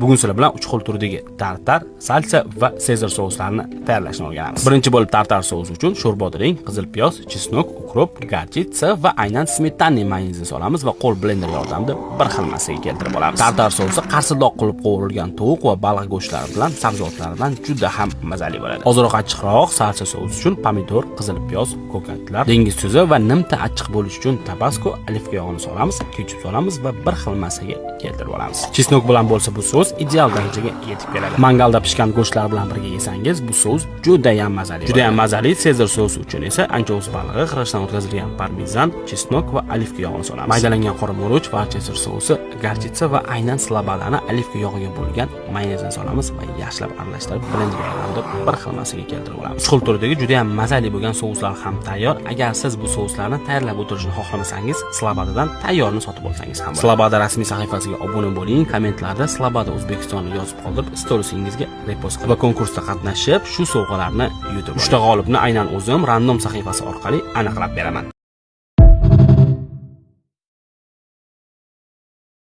Bugun sizlar bilan 3 xil turdagi tartar, salsa va sezar souslarini tayyorlashni o'rganamiz. Birinchi bo'lib tartar sousi uchun sho'rbotiring, qizil piyoz, chesnok, ukrop, garchitsa va aynan smetanli mayonezini solamiz va qo'l blender yordamida bir xil massaga keltirib olamiz. Tartar sousi qarsildoq qilib qovurilgan tovuq va baliq go'shtlari bilan sabzavotlardan juda ham mazali bo'ladi. Ozroq achchiqroq salsa sousi uchun pomidor, qizil piyoz, ko'katlar, dengiz tuzi va nimta achchiq bo'lish uchun tabasko, olivka yog'ini solamiz, ketchup solamiz va bir xil massaga keltirib olamiz. Chesnok bilan bo'lsa bu sos ideal darajaga yetib keladi. Mangalda pishgan go'shtlar bilan birga yesangiz, bu sos juda ham mazali. Juda ham mazali sezar sosi uchun esa anchous balig'i, qirishdan o'tkazilgan parmezan, chesnok va olivka yog'ini solamiz. Maydalangan qora murch, varchesir sosi, garchitsa va aynan slobodani olivka yog'iga bo'lgan mayonezni solamiz va yaxshilab aralashtirib blender yordamida bir xil massaga keltirib olamiz. Uch xil turdagi juda ham mazali bo'lgan souslar ham tayyor. Agar siz bu souslarni tayyorlab o'tirishni xohlamasangiz, Slobodadan tayyorini sotib olsangiz ham bo'ladi. Sloboda rasmiy sahifasiga obuna bo'ling, kommentlarda Sloboda O'zbekistonni yozib qoldirib, storiesingizga repost qilib va konkursda qatnashib, shu sovg'alarni yutib. 3 ta g'olibni aynan o'zim random sahifasi orqali aniqlab beraman.